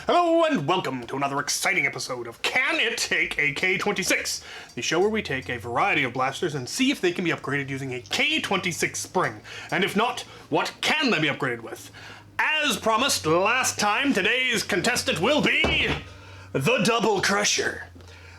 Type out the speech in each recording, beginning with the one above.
Hello and welcome to another exciting episode of Can It Take a K26? The show where we take a variety of blasters and see if they can be upgraded using a K26 spring. And if not, what can they be upgraded with? As promised last time, today's contestant will be the Double Crusher.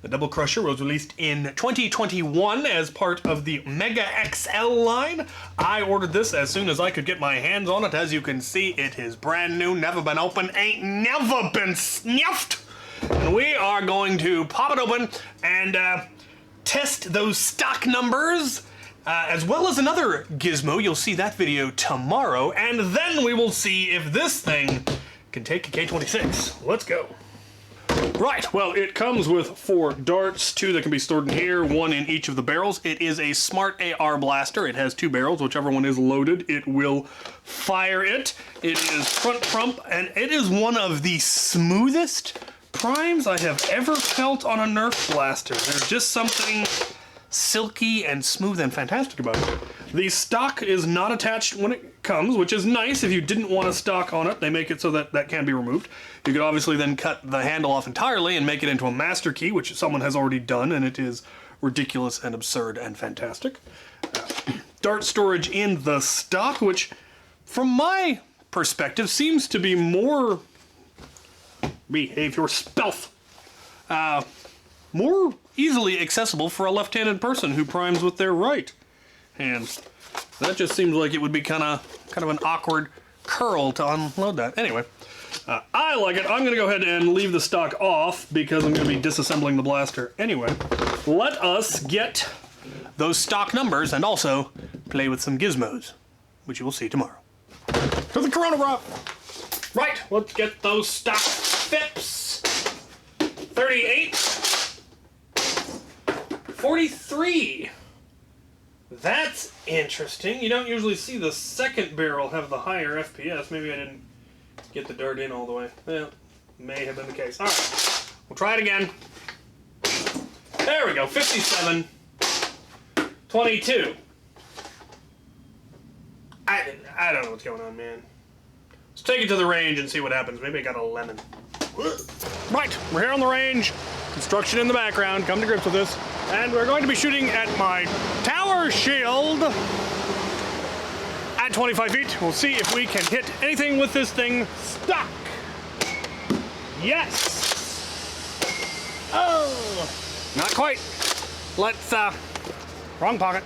The Double Crusher was released in 2021 as part of the Mega XL line. I ordered this as soon as I could get my hands on it. As you can see, it is brand new, never been opened, ain't never been snuffed. And we are going to pop it open and test those stock numbers, as well as another gizmo. You'll see that video tomorrow, and then we will see if this thing can take a K26. Let's go. Right, well, it comes with 4 darts, 2 that can be stored in here, 1 in each of the barrels. It is a smart AR blaster. It has 2 barrels. Whichever one is loaded, it will fire it. It is front prump, and it is one of the smoothest primes I have ever felt on a Nerf blaster. There's just something silky and smooth and fantastic about it. The stock is not attached when it comes, which is nice. If you didn't want a stock on it, they make it so that that can be removed. You could obviously then cut the handle off entirely and make it into a master key, which someone has already done, and it is ridiculous and absurd and fantastic. Dart storage in the stock, which from my perspective seems to be more, behave yourself, more easily accessible for a left-handed person who primes with their right hand. That just seems like it would be kind of an awkward curl to unload that. Anyway, I like it. I'm going to go ahead and leave the stock off because I'm going to be disassembling the blaster anyway. Let us get those stock numbers and also play with some gizmos, which you will see tomorrow. To the chronograph. Right, let's get those stock FIPS. 38. 43. That's interesting. You don't usually see the second barrel have the higher FPS. Maybe I didn't get the dart in all the way. Well, may have been the case. Alright, we'll try it again. There we go, 57. 22. I don't know what's going on, man. Let's take it to the range and see what happens. Maybe I got a lemon. Right, we're here on the range. Construction in the background. Come to grips with this. And we're going to be shooting at my tower shield at 25 feet. We'll see if we can hit anything with this thing stuck. Yes. Oh, not quite. Let's, wrong pocket.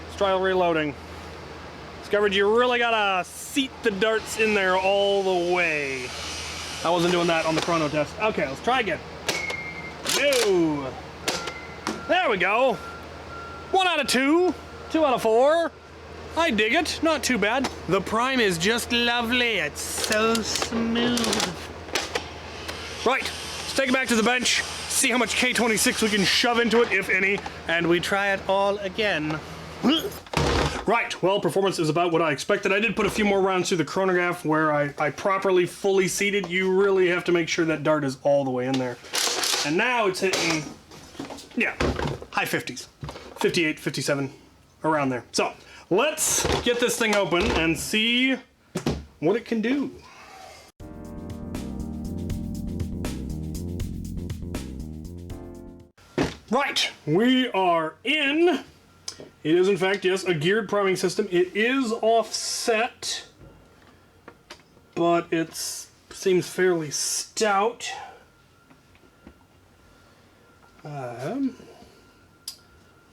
Let's try reloading. Discovered you really gotta seat the darts in there all the way. I wasn't doing that on the chrono test. Okay, let's try again. No. There we go. 1 out of 2. 2 out of 4. I dig it. Not too bad. The prime is just lovely. It's so smooth. Right. Let's take it back to the bench. See how much K26 we can shove into it, if any. And we try it all again. Right. Well, performance is about what I expected. I did put a few more rounds through the chronograph where I properly fully seated. You really have to make sure that dart is all the way in there. And now it's hitting, yeah, high 50s. 58, 57, around there. So, let's get this thing open and see what it can do. Right, we are in. It is, in fact, yes, a geared priming system. It is offset, but it seems fairly stout.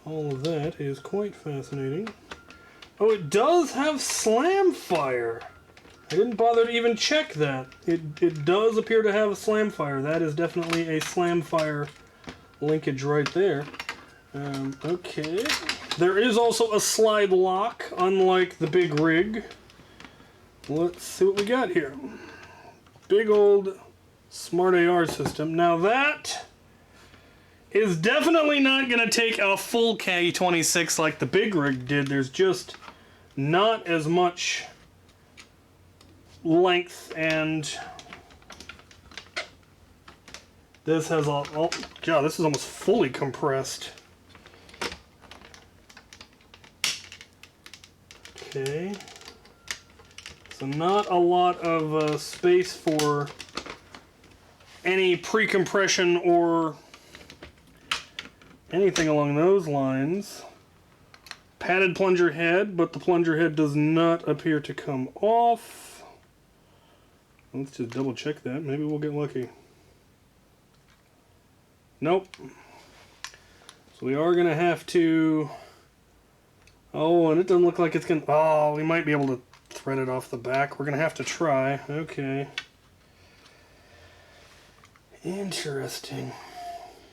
All of that is quite fascinating. Oh, it does have slam fire. I didn't bother to even check that. It does appear to have a slam fire. That is definitely a slam fire linkage right there. Okay. There is also a slide lock, unlike the big rig. Let's see what we got here. Big old smart AR system. Now that is definitely not going to take a full K26 like the big rig did. There's just not as much length, and this has a, oh god, this is almost fully compressed. Okay, so not a lot of space for any pre-compression or anything along those lines. Padded plunger head, but the plunger head does not appear to come off. Let's just double check that. Maybe we'll get lucky. Nope. So we are going to have to... Oh, and it doesn't look like it's going to... Oh, we might be able to thread it off the back. We're going to have to try. Okay. Interesting.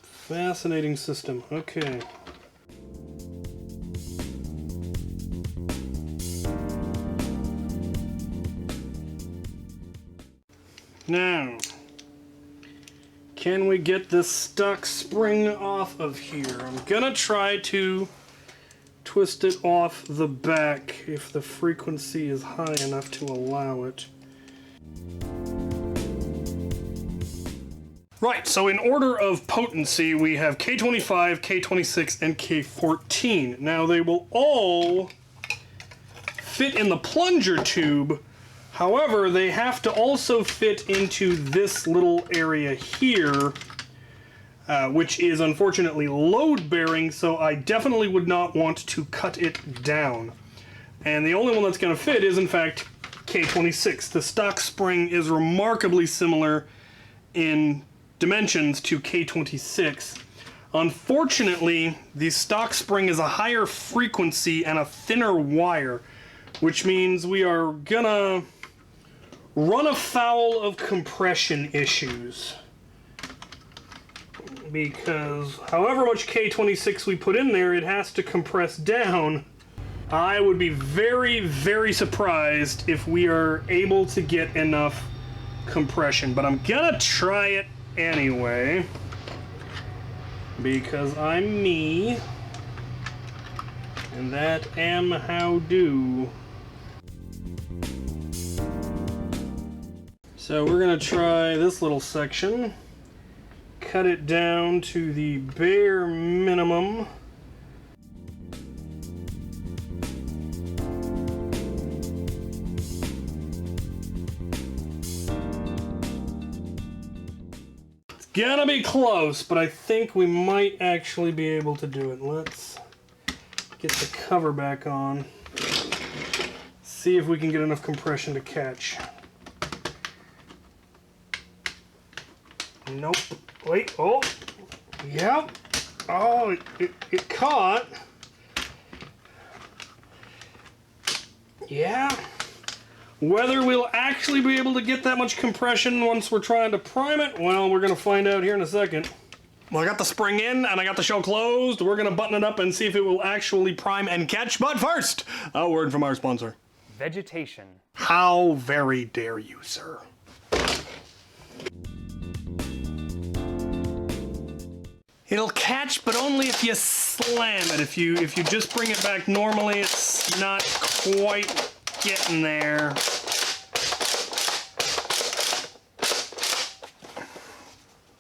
Fascinating system. Okay. Now, can we get this stuck spring off of here? I'm gonna try to twist it off the back if the frequency is high enough to allow it. Right, so in order of potency, we have K25, K26, and K14. Now they will all fit in the plunger tube. However, they have to also fit into this little area here, which is unfortunately load-bearing, so I definitely would not want to cut it down. And the only one that's going to fit is, in fact, K26. The stock spring is remarkably similar in dimensions to K26. Unfortunately, the stock spring is a higher frequency and a thinner wire, which means we are gonna run afoul of compression issues, because however much K26 we put in there, it has to compress down. I would be very, very surprised if we are able to get enough compression, but I'm gonna try it anyway, because I'm me, and that am how do. So we're going to try this little section, cut it down to the bare minimum. It's gonna be close, but I think we might actually be able to do it. Let's get the cover back on. See if we can get enough compression to catch. Nope. Wait. Oh. Yep. Oh, it caught. Yeah. Whether we'll actually be able to get that much compression once we're trying to prime it, well, we're going to find out here in a second. Well, I got the spring in and I got the shell closed. We're going to button it up and see if it will actually prime and catch. But first, a word from our sponsor. Vegetation. How very dare you, sir? It'll catch, but only if you slam it. If you just bring it back normally, it's not quite getting there.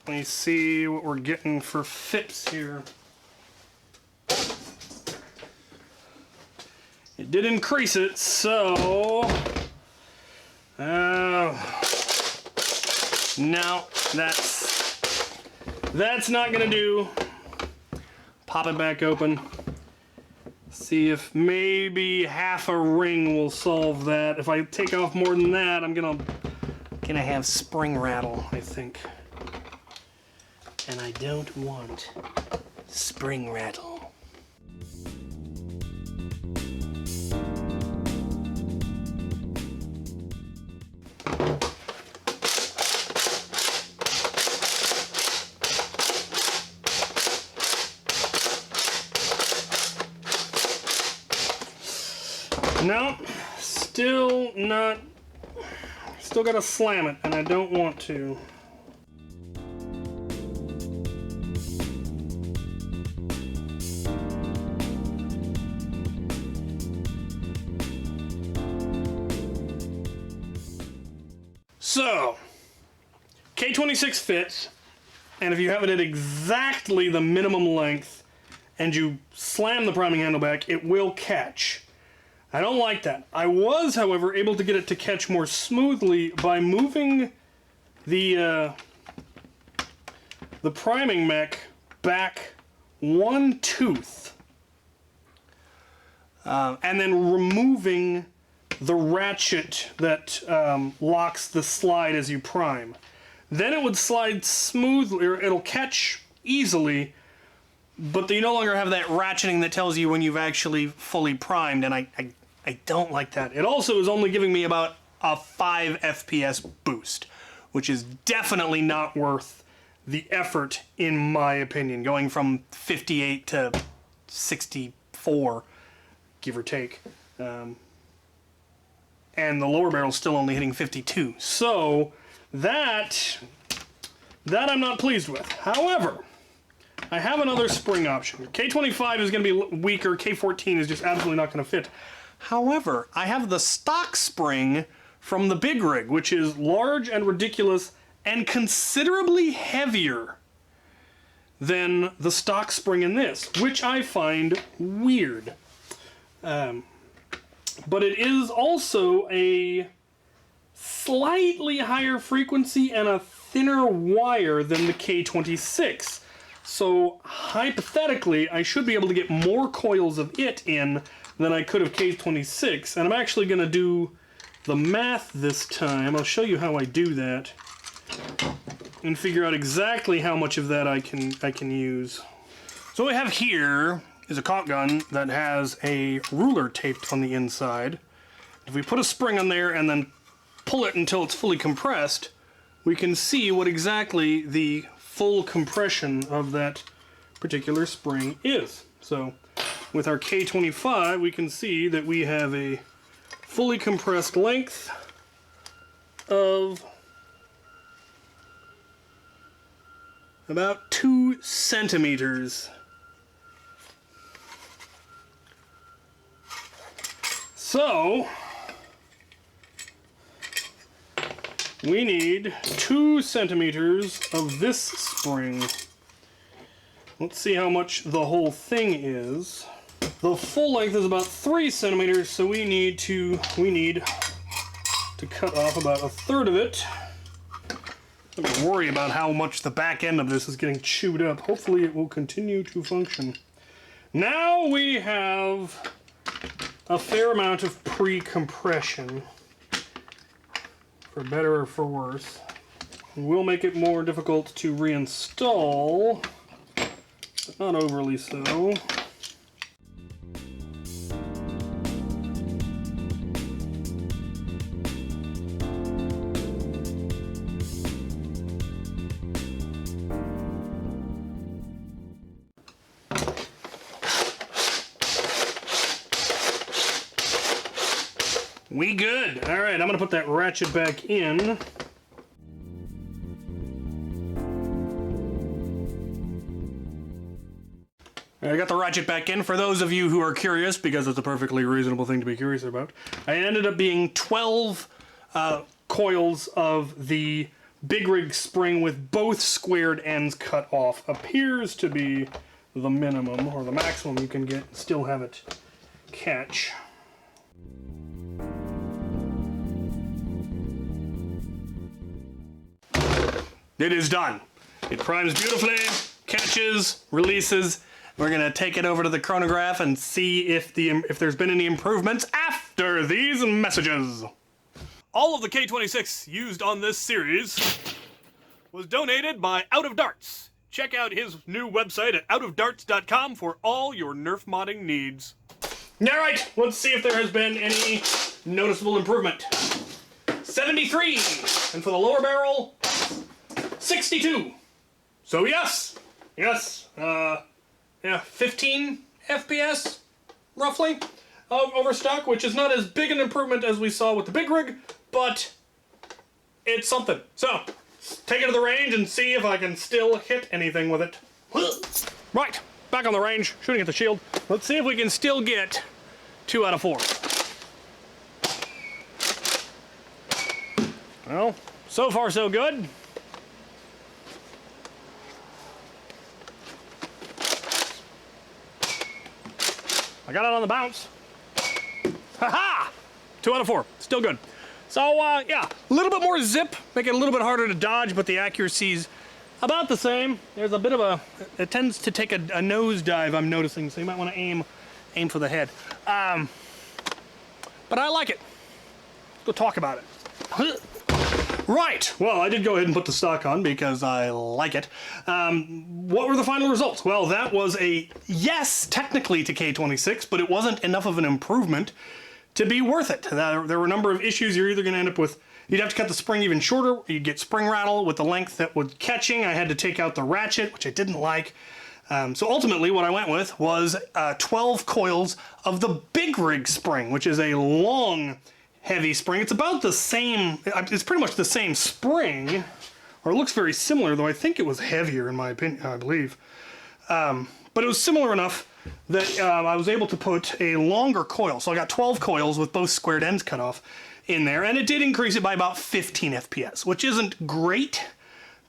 Let me see what we're getting for FIPS here. It did increase it, so... no, that's not gonna do. Pop it back open. See if maybe half a ring will solve that. If I take off more than that, I'm gonna have spring rattle, I think. And I don't want spring rattle. No, still not, still gotta slam it, and I don't want to. So, K26 fits, and if you have it at exactly the minimum length, and you slam the priming handle back, it will catch. I don't like that. I was, however, able to get it to catch more smoothly by moving the the priming mech back one tooth. And then removing the ratchet that locks the slide as you prime. Then it would slide smoothly, or it'll catch easily, but you no longer have that ratcheting that tells you when you've actually fully primed, and I don't like that. It also is only giving me about a 5 FPS boost, which is definitely not worth the effort, in my opinion, going from 58 to 64. Give or take. And the lower barrel's still only hitting 52. So that I'm not pleased with. However, I have another spring option. K25 is going to be weaker. K14 is just absolutely not going to fit. However, I have the stock spring from the big rig, which is large and ridiculous and considerably heavier than the stock spring in this, which I find weird. But it is also a slightly higher frequency and a thinner wire than the K26. So hypothetically, I should be able to get more coils of it in than I could of K26. And I'm actually going to do the math this time. I'll show you how I do that and figure out exactly how much of that I can use. So what we have here is a caulk gun that has a ruler taped on the inside. If we put a spring on there and then pull it until it's fully compressed, we can see what exactly the full compression of that particular spring is. So with our K25, we can see that we have a fully compressed length of about 2 centimeters. So we need 2 centimeters of this spring. Let's see how much the whole thing is. The full length is about 3 centimeters, so we need to cut off about 1/3 of it. Don't worry about how much the back end of this is getting chewed up. Hopefully it will continue to function. Now we have a fair amount of pre-compression, for better or for worse. It will make it more difficult to reinstall, but not overly so. We good. All right, I'm gonna put that ratchet back in. I got the ratchet back in. For those of you who are curious, because it's a perfectly reasonable thing to be curious about, I ended up being 12 coils of the big rig spring with both squared ends cut off. Appears to be the minimum, or the maximum you can get and still have it catch. It is done. It primes beautifully, catches, releases. We're gonna take it over to the chronograph and see if there's been any improvements after these messages. All of the K26 used on this series was donated by Out of Darts. Check out his new website at outofdarts.com for all your Nerf modding needs. All right, let's see if there has been any noticeable improvement. 73, and for the lower barrel, 62. So yes, yeah, 15 FPS, roughly, of overstock, which is not as big an improvement as we saw with the big rig, but it's something. So, let's take it to the range and see if I can still hit anything with it. Right, back on the range, shooting at the shield. Let's see if we can still get 2 out of 4. Well, so far so good. I got it on the bounce. Ha-ha! 2 out of 4. Still good. So, yeah, a little bit more zip. Make it a little bit harder to dodge, but the accuracy's about the same. There's a bit of a, it tends to take a nosedive, I'm noticing, so you might want to aim for the head. But I like it. Let's go talk about it. Right, well, I did go ahead and put the stock on because I like it. What were the final results? Well, that was a yes, technically, to K26, but it wasn't enough of an improvement to be worth it. There were a number of issues. You're either going to end up with, you'd have to cut the spring even shorter, you'd get spring rattle with the length that was catching. I had to take out the ratchet, which I didn't like. So ultimately, what I went with was 12 coils of the big rig spring, which is a long, heavy spring. It's about the same, it's pretty much the same spring, or it looks very similar, though I think it was heavier in my opinion, I believe. But it was similar enough that I was able to put a longer coil. So I got 12 coils with both squared ends cut off in there, and it did increase it by about 15 FPS, which isn't great,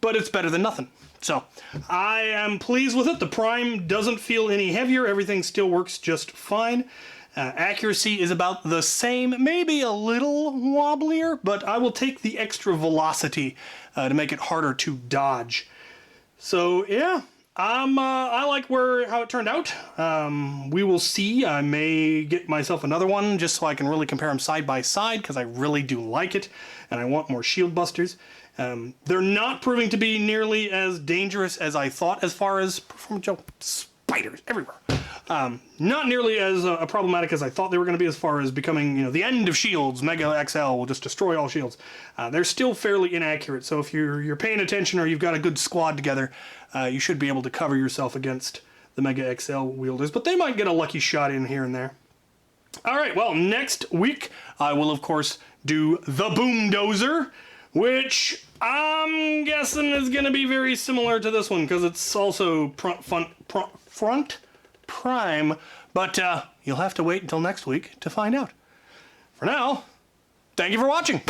but it's better than nothing. So I am pleased with it. The prime doesn't feel any heavier. Everything still works just fine. Accuracy is about the same, maybe a little wobblier, but I will take the extra velocity to make it harder to dodge. So yeah, I like how it turned out. We will see. I may get myself another one just so I can really compare them side by side, because I really do like it and I want more shield busters. They're not proving to be nearly as dangerous as I thought as far as performance. Spiders everywhere. Not nearly as problematic as I thought they were going to be as far as becoming, the end of shields. Mega XL will just destroy all shields. They're still fairly inaccurate, so if you're paying attention or you've got a good squad together, you should be able to cover yourself against the Mega XL wielders, but they might get a lucky shot in here and there. Alright, well, next week I will, of course, do the Boomdozer, which I'm guessing is going to be very similar to this one, because it's also front prime, but you'll have to wait until next week to find out. For now, thank you for watching.